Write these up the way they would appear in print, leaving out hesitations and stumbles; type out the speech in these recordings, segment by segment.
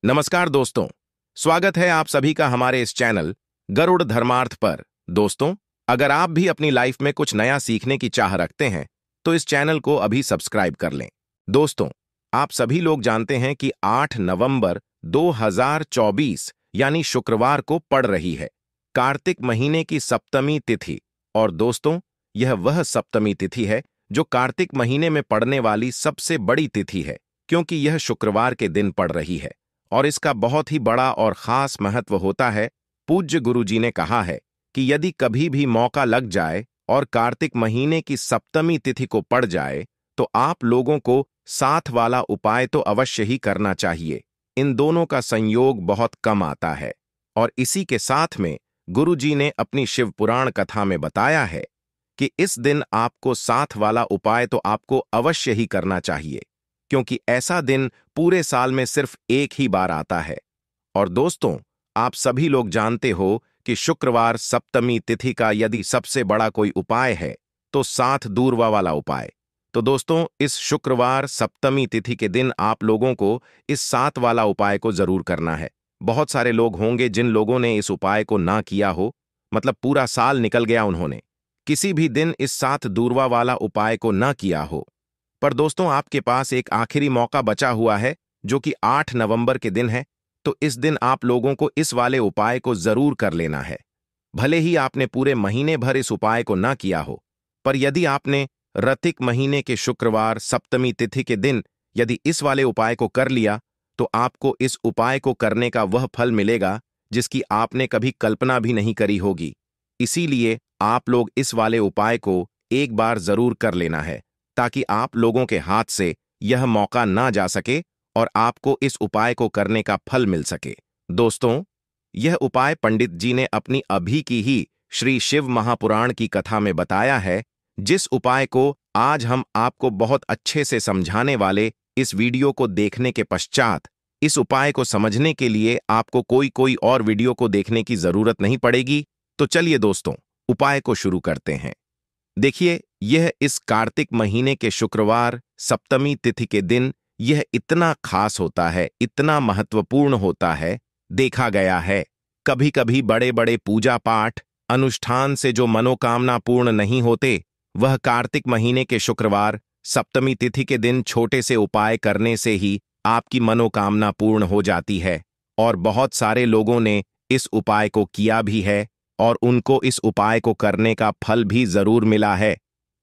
नमस्कार दोस्तों, स्वागत है आप सभी का हमारे इस चैनल गरुड़ धर्मार्थ पर। दोस्तों, अगर आप भी अपनी लाइफ में कुछ नया सीखने की चाह रखते हैं तो इस चैनल को अभी सब्सक्राइब कर लें। दोस्तों, आप सभी लोग जानते हैं कि 8 नवंबर 2024 यानी शुक्रवार को पड़ रही है कार्तिक महीने की सप्तमी तिथि। और दोस्तों, यह वह सप्तमी तिथि है जो कार्तिक महीने में पड़ने वाली सबसे बड़ी तिथि है, क्योंकि यह शुक्रवार के दिन पड़ रही है और इसका बहुत ही बड़ा और खास महत्व होता है। पूज्य गुरुजी ने कहा है कि यदि कभी भी मौका लग जाए और कार्तिक महीने की सप्तमी तिथि को पड़ जाए तो आप लोगों को साथ वाला उपाय तो अवश्य ही करना चाहिए। इन दोनों का संयोग बहुत कम आता है और इसी के साथ में गुरुजी ने अपनी शिव पुराण कथा में बताया है कि इस दिन आपको साथ वाला उपाय तो आपको अवश्य ही करना चाहिए, क्योंकि ऐसा दिन पूरे साल में सिर्फ एक ही बार आता है। और दोस्तों, आप सभी लोग जानते हो कि शुक्रवार सप्तमी तिथि का यदि सबसे बड़ा कोई उपाय है तो साथ दूरवा वाला उपाय। तो दोस्तों, इस शुक्रवार सप्तमी तिथि के दिन आप लोगों को इस साथ वाला उपाय को जरूर करना है। बहुत सारे लोग होंगे जिन लोगों ने इस उपाय को ना किया हो, मतलब पूरा साल निकल गया, उन्होंने किसी भी दिन इस साथ दूरवा वाला उपाय को ना किया हो। पर दोस्तों, आपके पास एक आखिरी मौका बचा हुआ है जो कि 8 नवंबर के दिन है। तो इस दिन आप लोगों को इस वाले उपाय को जरूर कर लेना है। भले ही आपने पूरे महीने भर इस उपाय को ना किया हो, पर यदि आपने रतिक महीने के शुक्रवार सप्तमी तिथि के दिन यदि इस वाले उपाय को कर लिया तो आपको इस उपाय को करने का वह फल मिलेगा जिसकी आपने कभी कल्पना भी नहीं करी होगी। इसीलिए आप लोग इस वाले उपाय को एक बार जरूर कर लेना है, ताकि आप लोगों के हाथ से यह मौका ना जा सके और आपको इस उपाय को करने का फल मिल सके। दोस्तों, यह उपाय पंडित जी ने अपनी अभी की ही श्री शिव महापुराण की कथा में बताया है, जिस उपाय को आज हम आपको बहुत अच्छे से समझाने वाले इस वीडियो को देखने के पश्चात इस उपाय को समझने के लिए आपको कोई और वीडियो को देखने की जरूरत नहीं पड़ेगी। तो चलिए दोस्तों, उपाय को शुरू करते हैं। देखिए, यह इस कार्तिक महीने के शुक्रवार सप्तमी तिथि के दिन यह इतना खास होता है, इतना महत्वपूर्ण होता है। देखा गया है कभी कभी बड़े बड़े पूजा पाठ अनुष्ठान से जो मनोकामना पूर्ण नहीं होते, वह कार्तिक महीने के शुक्रवार सप्तमी तिथि के दिन छोटे से उपाय करने से ही आपकी मनोकामना पूर्ण हो जाती है। और बहुत सारे लोगों ने इस उपाय को किया भी है और उनको इस उपाय को करने का फल भी जरूर मिला है।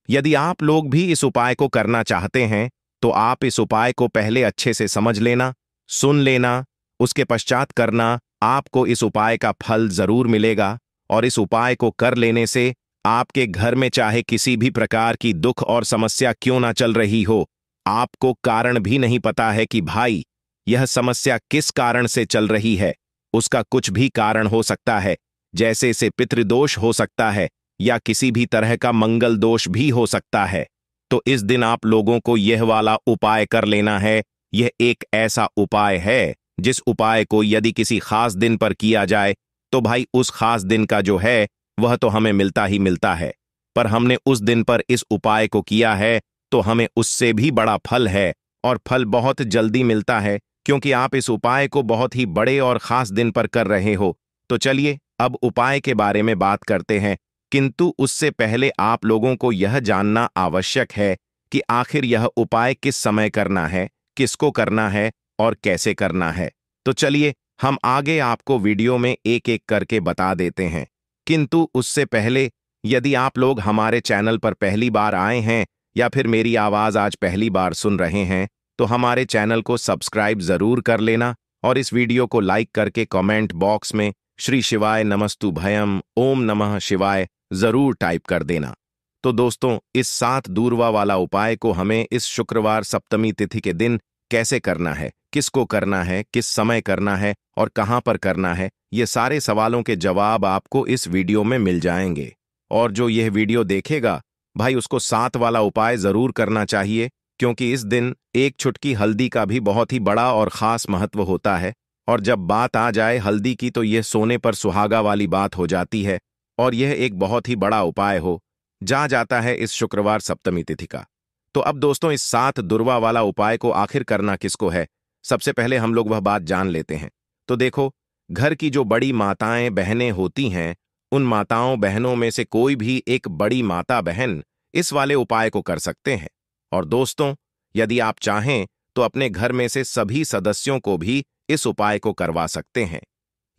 यदि आप लोग भी इस उपाय को करना चाहते हैं तो आप इस उपाय को पहले अच्छे से समझ लेना, सुन लेना, उसके पश्चात करना। आपको इस उपाय का फल जरूर मिलेगा और इस उपाय को कर लेने से आपके घर में चाहे किसी भी प्रकार की दुख और समस्या क्यों ना चल रही हो, आपको कारण भी नहीं पता है कि भाई यह समस्या किस कारण से चल रही है, उसका कुछ भी कारण हो सकता है, जैसे से पितृदोष हो सकता है या किसी भी तरह का मंगल दोष भी हो सकता है। तो इस दिन आप लोगों को यह वाला उपाय कर लेना है। यह एक ऐसा उपाय है जिस उपाय को यदि किसी खास दिन पर किया जाए तो भाई उस खास दिन का जो है वह तो हमें मिलता ही मिलता है, पर हमने उस दिन पर इस उपाय को किया है तो हमें उससे भी बड़ा फल है और फल बहुत जल्दी मिलता है, क्योंकि आप इस उपाय को बहुत ही बड़े और खास दिन पर कर रहे हो। तो चलिए अब उपाय के बारे में बात करते हैं, किंतु उससे पहले आप लोगों को यह जानना आवश्यक है कि आखिर यह उपाय किस समय करना है, किसको करना है और कैसे करना है। तो चलिए हम आगे आपको वीडियो में एक एक करके बता देते हैं। किंतु उससे पहले यदि आप लोग हमारे चैनल पर पहली बार आए हैं या फिर मेरी आवाज आज पहली बार सुन रहे हैं तो हमारे चैनल को सब्सक्राइब जरूर कर लेना और इस वीडियो को लाइक करके कमेंट बॉक्स में श्री शिवाय नमस्तु भयम ओम नमः शिवाय जरूर टाइप कर देना। तो दोस्तों, इस साथ दूरवा वाला उपाय को हमें इस शुक्रवार सप्तमी तिथि के दिन कैसे करना है, किसको करना है, किस समय करना है और कहां पर करना है, ये सारे सवालों के जवाब आपको इस वीडियो में मिल जाएंगे। और जो यह वीडियो देखेगा भाई, उसको साथ वाला उपाय जरूर करना चाहिए, क्योंकि इस दिन एक चुटकी हल्दी का भी बहुत ही बड़ा और खास महत्व होता है। और जब बात आ जाए हल्दी की तो यह सोने पर सुहागा वाली बात हो जाती है और यह एक बहुत ही बड़ा उपाय हो जाता है इस शुक्रवार सप्तमी तिथि का। तो अब दोस्तों, इस साथ दुर्वा वाला उपाय को आखिर करना किसको है, सबसे पहले हम लोग वह बात जान लेते हैं। तो देखो, घर की जो बड़ी माताएं बहनें होती हैं, उन माताओं बहनों में से कोई भी एक बड़ी माता बहन इस वाले उपाय को कर सकते हैं। और दोस्तों, यदि आप चाहें तो अपने घर में से सभी सदस्यों को भी इस उपाय को करवा सकते हैं।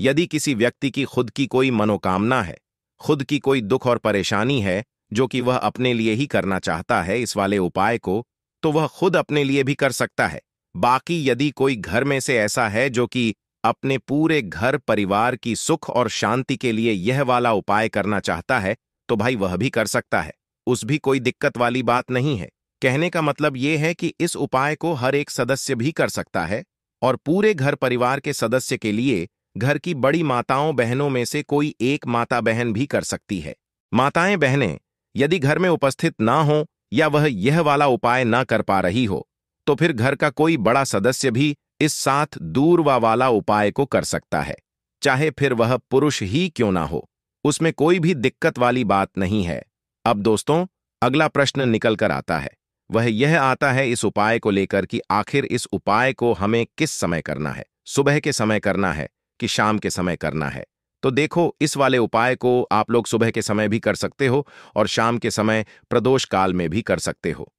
यदि किसी व्यक्ति की खुद की कोई मनोकामना है, खुद की कोई दुख और परेशानी है जो कि वह अपने लिए ही करना चाहता है इस वाले उपाय को, तो वह खुद अपने लिए भी कर सकता है। बाकी यदि कोई घर में से ऐसा है जो कि अपने पूरे घर परिवार की सुख और शांति के लिए यह वाला उपाय करना चाहता है, तो भाई वह भी कर सकता है। उस भी कोई दिक्कत वाली बात नहीं है। कहने का मतलब यह है कि इस उपाय को हर एक सदस्य भी कर सकता है और पूरे घर परिवार के सदस्य के लिए घर की बड़ी माताओं बहनों में से कोई एक माता बहन भी कर सकती है। माताएं बहनें यदि घर में उपस्थित ना हो या वह यह वाला उपाय ना कर पा रही हो, तो फिर घर का कोई बड़ा सदस्य भी इस साथ दूरवा वाला उपाय को कर सकता है, चाहे फिर वह पुरुष ही क्यों ना हो। उसमें कोई भी दिक्कत वाली बात नहीं है। अब दोस्तों, अगला प्रश्न निकल कर आता है। वह यह आता है इस उपाय को लेकर कि आखिर इस उपाय को हमें किस समय करना है, सुबह के समय करना है कि शाम के समय करना है। तो देखो, इस वाले उपाय को आप लोग सुबह के समय भी कर सकते हो और शाम के समय प्रदोष काल में भी कर सकते हो।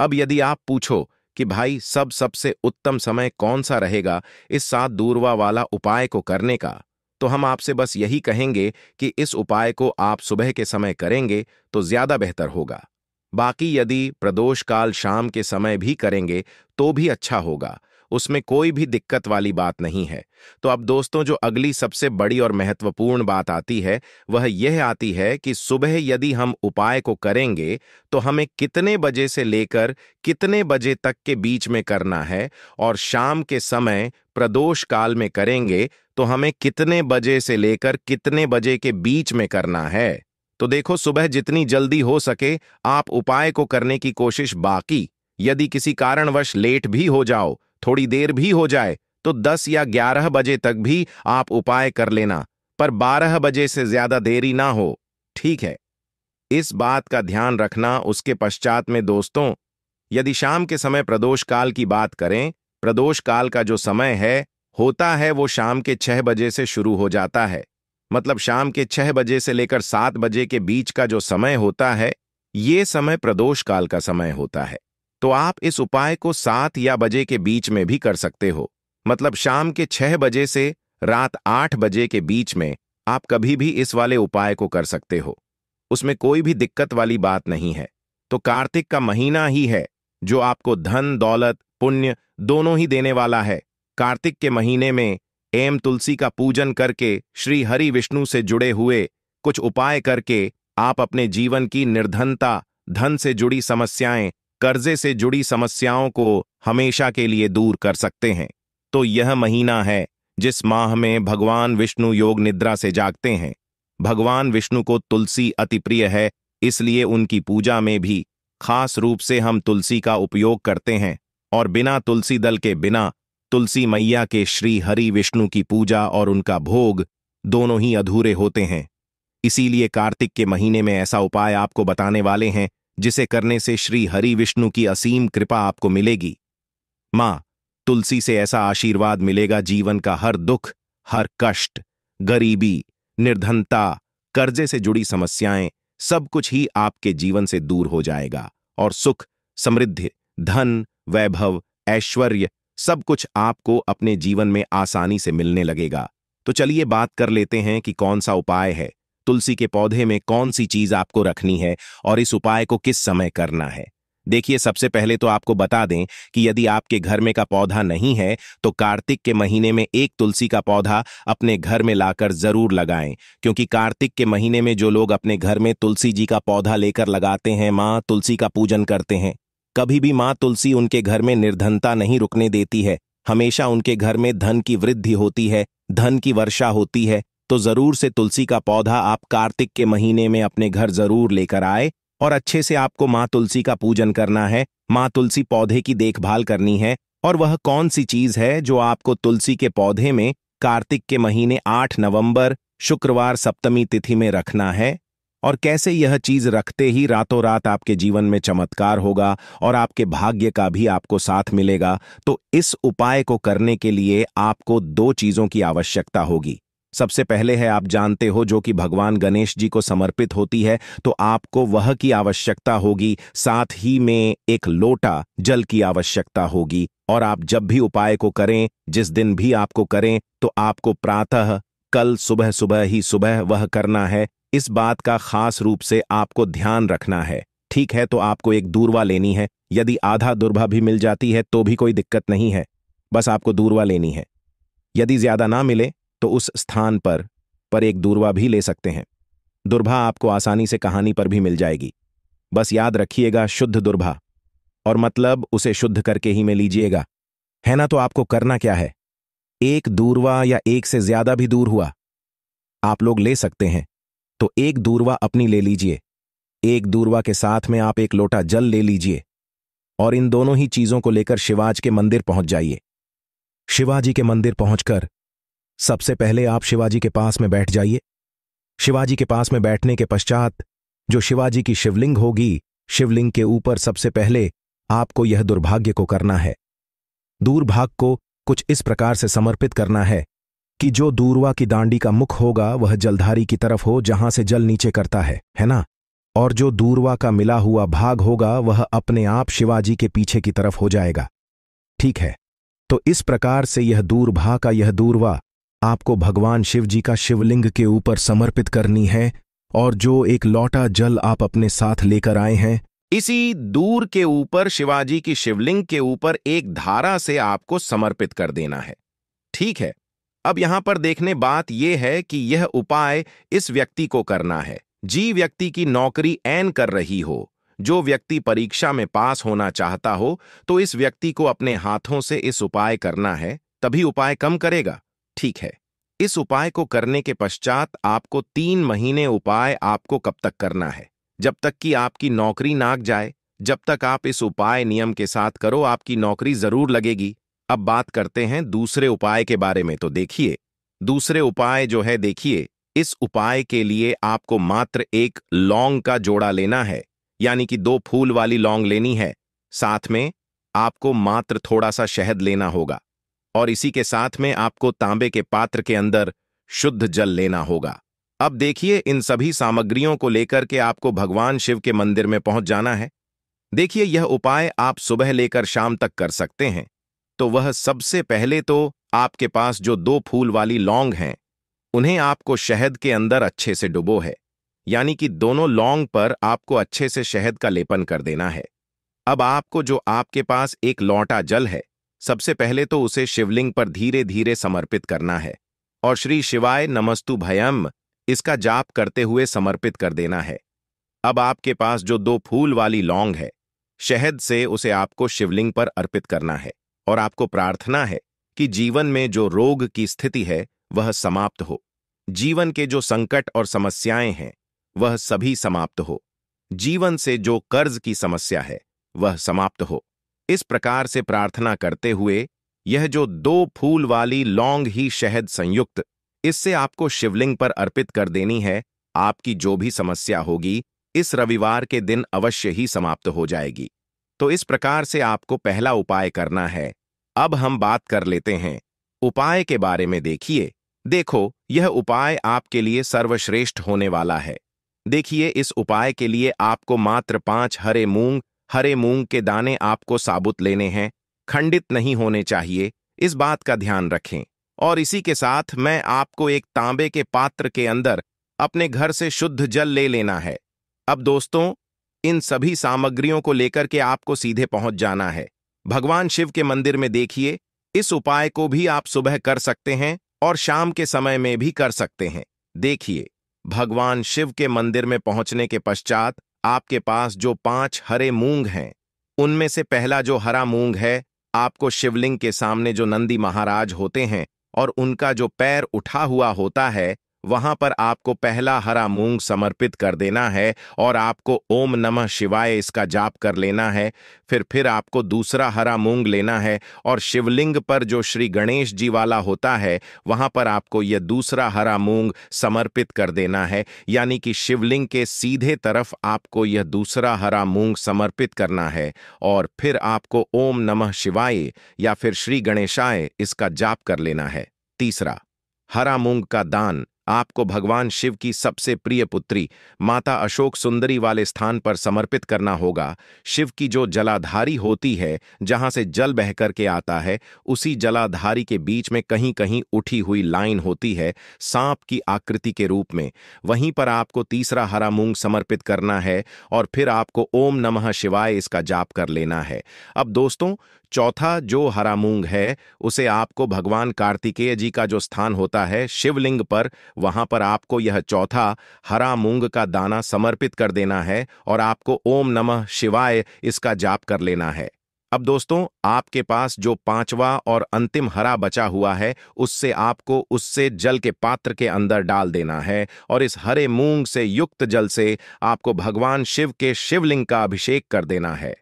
अब यदि आप पूछो कि भाई सबसे उत्तम समय कौन सा रहेगा इस सात दूरवा वाला उपाय को करने का, तो हम आपसे बस यही कहेंगे कि इस उपाय को आप सुबह के समय करेंगे तो ज्यादा बेहतर होगा। बाकी यदि प्रदोष काल शाम के समय भी करेंगे तो भी अच्छा होगा, उसमें कोई भी दिक्कत वाली बात नहीं है। तो अब दोस्तों, जो अगली सबसे बड़ी और महत्वपूर्ण बात आती है वह यह आती है कि सुबह यदि हम उपाय को करेंगे तो हमें कितने बजे से लेकर कितने बजे तक के बीच में करना है, और शाम के समय प्रदोष काल में करेंगे तो हमें कितने बजे से लेकर कितने बजे के बीच में करना है। तो देखो, सुबह जितनी जल्दी हो सके आप उपाय को करने की कोशिश। बाकी यदि किसी कारणवश लेट भी हो जाओ, थोड़ी देर भी हो जाए, तो 10 या 11 बजे तक भी आप उपाय कर लेना, पर 12 बजे से ज्यादा देरी ना हो, ठीक है? इस बात का ध्यान रखना। उसके पश्चात में दोस्तों, यदि शाम के समय प्रदोष काल की बात करें, प्रदोष काल का जो समय है होता है वो शाम के 6 बजे से शुरू हो जाता है। मतलब शाम के 6 बजे से लेकर 7 बजे के बीच का जो समय होता है, ये समय प्रदोष काल का समय होता है। तो आप इस उपाय को 7 या बजे के बीच में भी कर सकते हो। मतलब शाम के 6 बजे से रात 8 बजे के बीच में आप कभी भी इस वाले उपाय को कर सकते हो, उसमें कोई भी दिक्कत वाली बात नहीं है। तो कार्तिक का महीना ही है जो आपको धन दौलत पुण्य दोनों ही देने वाला है। कार्तिक के महीने में तुलसी का पूजन करके श्री हरि विष्णु से जुड़े हुए कुछ उपाय करके आप अपने जीवन की निर्धनता, धन से जुड़ी समस्याएं, कर्जे से जुड़ी समस्याओं को हमेशा के लिए दूर कर सकते हैं। तो यह महीना है जिस माह में भगवान विष्णु योग निद्रा से जागते हैं। भगवान विष्णु को तुलसी अति प्रिय है, इसलिए उनकी पूजा में भी खास रूप से हम तुलसी का उपयोग करते हैं, और बिना तुलसी दल के, बिना तुलसी मैया के श्री हरि विष्णु की पूजा और उनका भोग दोनों ही अधूरे होते हैं। इसीलिए कार्तिक के महीने में ऐसा उपाय आपको बताने वाले हैं जिसे करने से श्री हरि विष्णु की असीम कृपा आपको मिलेगी। मां तुलसी से ऐसा आशीर्वाद मिलेगा, जीवन का हर दुख, हर कष्ट, गरीबी, निर्धनता, कर्जे से जुड़ी समस्याएं, सब कुछ ही आपके जीवन से दूर हो जाएगा और सुख, समृद्धि, धन, वैभव, ऐश्वर्य सब कुछ आपको अपने जीवन में आसानी से मिलने लगेगा। तो चलिए बात कर लेते हैं कि कौन सा उपाय है, तुलसी के पौधे में कौन सी चीज आपको रखनी है और इस उपाय को किस समय करना है। देखिए, सबसे पहले तो आपको बता दें कि यदि आपके घर में का पौधा नहीं है तो कार्तिक के महीने में एक तुलसी का पौधा अपने घर में लाकर जरूर लगाएं, क्योंकि कार्तिक के महीने में जो लोग अपने घर में तुलसी जी का पौधा लेकर लगाते हैं, मां तुलसी का पूजन करते हैं, कभी भी मां तुलसी उनके घर में निर्धनता नहीं रुकने देती है। हमेशा उनके घर में धन की वृद्धि होती है, धन की वर्षा होती है। तो जरूर से तुलसी का पौधा आप कार्तिक के महीने में अपने घर जरूर लेकर आए और अच्छे से आपको मां तुलसी का पूजन करना है, मां तुलसी पौधे की देखभाल करनी है। और वह कौन सी चीज है जो आपको तुलसी के पौधे में कार्तिक के महीने 8 नवंबर शुक्रवार सप्तमी तिथि में रखना है? और कैसे यह चीज रखते ही रातों रात आपके जीवन में चमत्कार होगा और आपके भाग्य का भी आपको साथ मिलेगा। तो इस उपाय को करने के लिए आपको दो चीजों की आवश्यकता होगी। सबसे पहले है, आप जानते हो, जो कि भगवान गणेश जी को समर्पित होती है, तो आपको वह की आवश्यकता होगी। साथ ही में एक लोटा जल की आवश्यकता होगी। और आप जब भी उपाय को करें, जिस दिन भी आपको करें, तो आपको प्रातः कल सुबह सुबह ही सुबह वह करना है। इस बात का खास रूप से आपको ध्यान रखना है। ठीक है, तो आपको एक दूर्वा लेनी है। यदि आधा दूर्वा भी मिल जाती है तो भी कोई दिक्कत नहीं है, बस आपको दूर्वा लेनी है। यदि ज्यादा ना मिले तो उस स्थान पर एक दूर्वा भी ले सकते हैं। दुर्भा आपको आसानी से कहानी पर भी मिल जाएगी। बस याद रखिएगा, शुद्ध दुर्भा, और मतलब उसे शुद्ध करके ही में लीजिएगा, है ना। तो आपको करना क्या है, एक दूर्वा या एक से ज्यादा भी दूर हुआ आप लोग ले सकते हैं, तो एक दूर्वा अपनी ले लीजिए। एक दूर्वा के साथ में आप एक लोटा जल ले लीजिए और इन दोनों ही चीजों को लेकर शिवाजी के मंदिर पहुंच जाइए। शिवाजी के मंदिर पहुंचकर सबसे पहले आप शिवाजी के पास में बैठ जाइए। शिवाजी के पास में बैठने के पश्चात जो शिवाजी की शिवलिंग होगी, शिवलिंग के ऊपर सबसे पहले आपको यह दुर्भाग्य को करना है। दूरभाग को कुछ इस प्रकार से समर्पित करना है कि जो दूर्वा की दांडी का मुख होगा वह जलधारी की तरफ हो, जहां से जल नीचे करता है ना। और जो दूर्वा का मिला हुआ भाग होगा वह अपने आप शिवाजी के पीछे की तरफ हो जाएगा। ठीक है, तो इस प्रकार से यह दूरभाग का यह दूर्वा आपको भगवान शिव जी का शिवलिंग के ऊपर समर्पित करनी है। और जो एक लौटा जल आप अपने साथ लेकर आए हैं, इसी दूर के ऊपर शिवाजी की शिवलिंग के ऊपर एक धारा से आपको समर्पित कर देना है। ठीक है, अब यहां पर देखने बात यह है कि यह उपाय इस व्यक्ति को करना है, जी व्यक्ति की नौकरी ऐन कर रही हो, जो व्यक्ति परीक्षा में पास होना चाहता हो, तो इस व्यक्ति को अपने हाथों से इस उपाय करना है, तभी उपाय कम करेगा। ठीक है, इस उपाय को करने के पश्चात आपको 3 महीने उपाय आपको कब तक करना है, जब तक कि आपकी नौकरी नाग जाए। जब तक आप इस उपाय नियम के साथ करो, आपकी नौकरी जरूर लगेगी। अब बात करते हैं दूसरे उपाय के बारे में। तो देखिए, दूसरे उपाय जो है, देखिए, इस उपाय के लिए आपको मात्र एक लौंग का जोड़ा लेना है, यानी कि 2 फूल वाली लौंग लेनी है। साथ में आपको मात्र थोड़ा सा शहद लेना होगा और इसी के साथ में आपको तांबे के पात्र के अंदर शुद्ध जल लेना होगा। अब देखिए, इन सभी सामग्रियों को लेकर के आपको भगवान शिव के मंदिर में पहुंच जाना है। देखिए, यह उपाय आप सुबह लेकर शाम तक कर सकते हैं। तो वह सबसे पहले तो आपके पास जो 2 फूल वाली लौंग हैं, उन्हें आपको शहद के अंदर अच्छे से डुबो है, यानी कि दोनों लौंग पर आपको अच्छे से शहद का लेपन कर देना है। अब आपको जो आपके पास एक लौटा जल है, सबसे पहले तो उसे शिवलिंग पर धीरे धीरे समर्पित करना है और श्री शिवाय नमस्तु भयम इसका जाप करते हुए समर्पित कर देना है। अब आपके पास जो 2 फूल वाली लौंग है, शहद से उसे आपको शिवलिंग पर अर्पित करना है और आपको प्रार्थना है कि जीवन में जो रोग की स्थिति है वह समाप्त हो, जीवन के जो संकट और समस्याएं हैं वह सभी समाप्त हो, जीवन से जो कर्ज की समस्या है वह समाप्त हो। इस प्रकार से प्रार्थना करते हुए यह जो 2 फूल वाली लौंग ही शहद संयुक्त, इससे आपको शिवलिंग पर अर्पित कर देनी है। आपकी जो भी समस्या होगी इस रविवार के दिन अवश्य ही समाप्त हो जाएगी। तो इस प्रकार से आपको पहला उपाय करना है। अब हम बात कर लेते हैं उपाय के बारे में। देखो, यह उपाय आपके लिए सर्वश्रेष्ठ होने वाला है। देखिए, इस उपाय के लिए आपको मात्र 5 हरे मूंग के दाने आपको साबुत लेने हैं, खंडित नहीं होने चाहिए, इस बात का ध्यान रखें। और इसी के साथ मैं आपको एक तांबे के पात्र के अंदर अपने घर से शुद्ध जल ले लेना है। अब दोस्तों, इन सभी सामग्रियों को लेकर के आपको सीधे पहुंच जाना है भगवान शिव के मंदिर में। देखिए, इस उपाय को भी आप सुबह कर सकते हैं और शाम के समय में भी कर सकते हैं। देखिए, भगवान शिव के मंदिर में पहुंचने के पश्चात आपके पास जो 5 हरे मूंग हैं, उनमें से पहला जो हरा मूंग है, आपको शिवलिंग के सामने जो नंदी महाराज होते हैं और उनका जो पैर उठा हुआ होता है, वहां पर आपको पहला हरा मूंग समर्पित कर देना है और आपको ओम नमः शिवाय इसका जाप कर लेना है। फिर आपको दूसरा हरा मूंग लेना है और शिवलिंग पर जो श्री गणेश जी वाला होता है वहां पर आपको यह दूसरा हरा मूंग समर्पित कर देना है, यानी कि शिवलिंग के सीधे तरफ आपको यह दूसरा हरा मूंग समर्पित करना है और फिर आपको ओम नमः शिवाय या फिर श्री गणेशाय इसका जाप कर लेना है। तीसरा, हरा मूंग का दान आपको भगवान शिव की सबसे प्रिय पुत्री माता अशोक सुंदरी वाले स्थान पर समर्पित करना होगा। शिव की जो जलाधारी होती है, जहां से जल बह करके आता है, उसी जलाधारी के बीच में कहीं कहीं उठी हुई लाइन होती है सांप की आकृति के रूप में। वहीं पर आपको तीसरा हरा मूंग समर्पित करना है और फिर आपको ओम नमः शिवाय इसका जाप कर लेना है। अब दोस्तों, चौथा जो हरा मूंग है उसे आपको भगवान कार्तिकेय जी का जो स्थान होता है शिवलिंग पर, वहां पर आपको यह चौथा हरा मूंग का दाना समर्पित कर देना है और आपको ओम नमः शिवाय इसका जाप कर लेना है। अब दोस्तों, आपके पास जो पांचवा और अंतिम हरा बचा हुआ है उससे आपको उससे जल के पात्र के अंदर डाल देना है और इस हरे मूंग से युक्त जल से आपको भगवान शिव के शिवलिंग का अभिषेक कर देना है।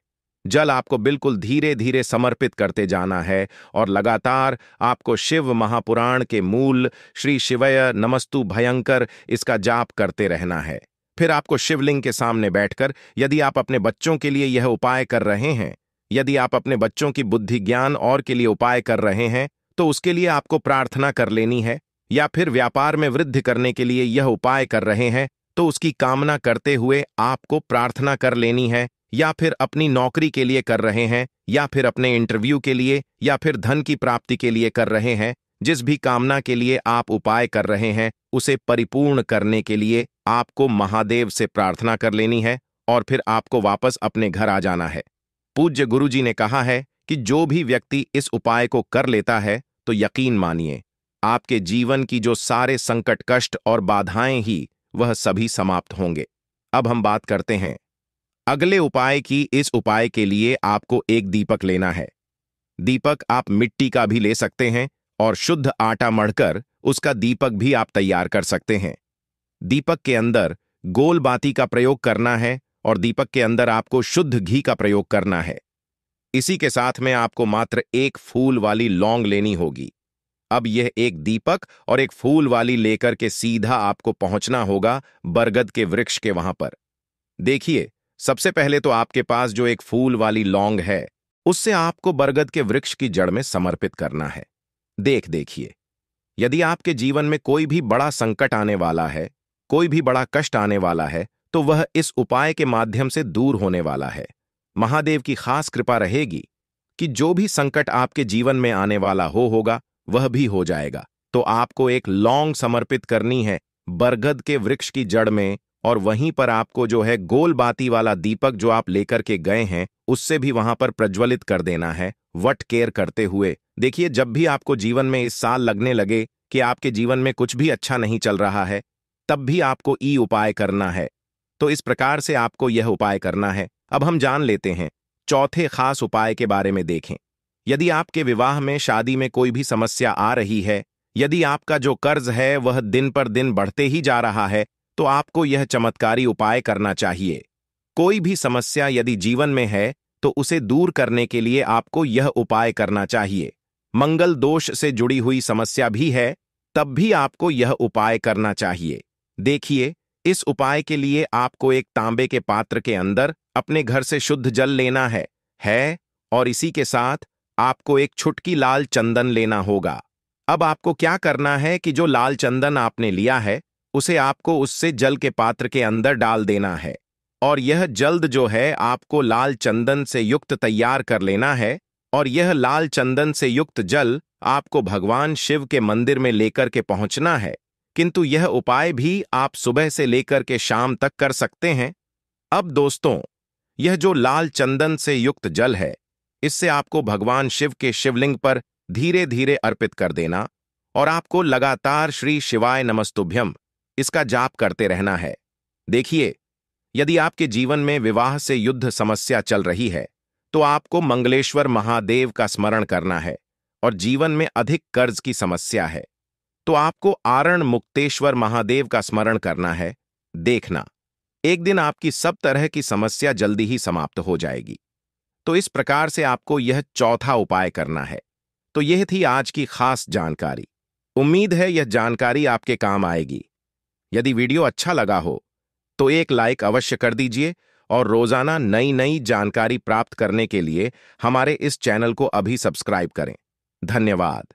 जल आपको बिल्कुल धीरे धीरे समर्पित करते जाना है और लगातार आपको शिव महापुराण के मूल श्री शिवय नमस्तु भयंकर इसका जाप करते रहना है। फिर आपको शिवलिंग के सामने बैठकर, यदि आप अपने बच्चों के लिए यह उपाय कर रहे हैं, यदि आप अपने बच्चों की बुद्धि ज्ञान और के लिए उपाय कर रहे हैं, तो उसके लिए आपको प्रार्थना कर लेनी है। या फिर व्यापार में वृद्धि करने के लिए यह उपाय कर रहे हैं तो उसकी कामना करते हुए आपको प्रार्थना कर लेनी है। या फिर अपनी नौकरी के लिए कर रहे हैं, या फिर अपने इंटरव्यू के लिए, या फिर धन की प्राप्ति के लिए कर रहे हैं, जिस भी कामना के लिए आप उपाय कर रहे हैं उसे परिपूर्ण करने के लिए आपको महादेव से प्रार्थना कर लेनी है और फिर आपको वापस अपने घर आ जाना है। पूज्य गुरु जी ने कहा है कि जो भी व्यक्ति इस उपाय को कर लेता है तो यकीन मानिए आपके जीवन की जो सारे संकट, कष्ट और बाधाएं ही वह सभी समाप्त होंगे। अब हम बात करते हैं अगले उपाय की। इस उपाय के लिए आपको एक दीपक लेना है। दीपक आप मिट्टी का भी ले सकते हैं और शुद्ध आटा मढ़कर उसका दीपक भी आप तैयार कर सकते हैं। दीपक के अंदर गोल बाती का प्रयोग करना है और दीपक के अंदर आपको शुद्ध घी का प्रयोग करना है। इसी के साथ में आपको मात्र एक फूल वाली लौंग लेनी होगी। अब यह एक दीपक और एक फूल वाली लेकर के सीधा आपको पहुंचना होगा बरगद के वृक्ष के वहां पर। देखिए, सबसे पहले तो आपके पास जो एक फूल वाली लौंग है उससे आपको बरगद के वृक्ष की जड़ में समर्पित करना है। देखिए, यदि आपके जीवन में कोई भी बड़ा संकट आने वाला है, कोई भी बड़ा कष्ट आने वाला है, तो वह इस उपाय के माध्यम से दूर होने वाला है। महादेव की खास कृपा रहेगी कि जो भी संकट आपके जीवन में आने वाला होगा वह भी हो जाएगा। तो आपको एक लौंग समर्पित करनी है बरगद के वृक्ष की जड़ में और वहीं पर आपको जो है गोल बाती वाला दीपक जो आप लेकर के गए हैं उससे भी वहां पर प्रज्वलित कर देना है वट केयर करते हुए। देखिए, जब भी आपको जीवन में इस साल लगने लगे कि आपके जीवन में कुछ भी अच्छा नहीं चल रहा है, तब भी आपको ई उपाय करना है। तो इस प्रकार से आपको यह उपाय करना है। अब हम जान लेते हैं चौथे खास उपाय के बारे में। देखें, यदि आपके विवाह में, शादी में कोई भी समस्या आ रही है, यदि आपका जो कर्ज है वह दिन पर दिन बढ़ते ही जा रहा है, तो आपको यह चमत्कारी उपाय करना चाहिए। कोई भी समस्या यदि जीवन में है तो उसे दूर करने के लिए आपको यह उपाय करना चाहिए। मंगल दोष से जुड़ी हुई समस्या भी है तब भी आपको यह उपाय करना चाहिए। देखिए, इस उपाय के लिए आपको एक तांबे के पात्र के अंदर अपने घर से शुद्ध जल लेना है और इसी के साथ आपको एक छुटकी लाल चंदन लेना होगा। अब आपको क्या करना है कि जो लाल चंदन आपने लिया है उसे आपको उससे जल के पात्र के अंदर डाल देना है और यह जल्द जो है आपको लाल चंदन से युक्त तैयार कर लेना है और यह लाल चंदन से युक्त जल आपको भगवान शिव के मंदिर में लेकर के पहुंचना है। किंतु यह उपाय भी आप सुबह से लेकर के शाम तक कर सकते हैं। अब दोस्तों, यह जो लाल चंदन से युक्त जल है इससे आपको भगवान शिव के शिवलिंग पर धीरे धीरे अर्पित कर देना और आपको लगातार श्री शिवाय नमस्तुभ्यम इसका जाप करते रहना है। देखिए, यदि आपके जीवन में विवाह से युद्ध समस्या चल रही है तो आपको मंगलेश्वर महादेव का स्मरण करना है और जीवन में अधिक कर्ज की समस्या है तो आपको आरण मुक्तेश्वर महादेव का स्मरण करना है। देखना, एक दिन आपकी सब तरह की समस्या जल्दी ही समाप्त हो जाएगी। तो इस प्रकार से आपको यह चौथा उपाय करना है। तो यह थी आज की खास जानकारी। उम्मीद है यह जानकारी आपके काम आएगी। यदि वीडियो अच्छा लगा हो तो एक लाइक अवश्य कर दीजिए और रोजाना नई नई जानकारी प्राप्त करने के लिए हमारे इस चैनल को अभी सब्सक्राइब करें। धन्यवाद।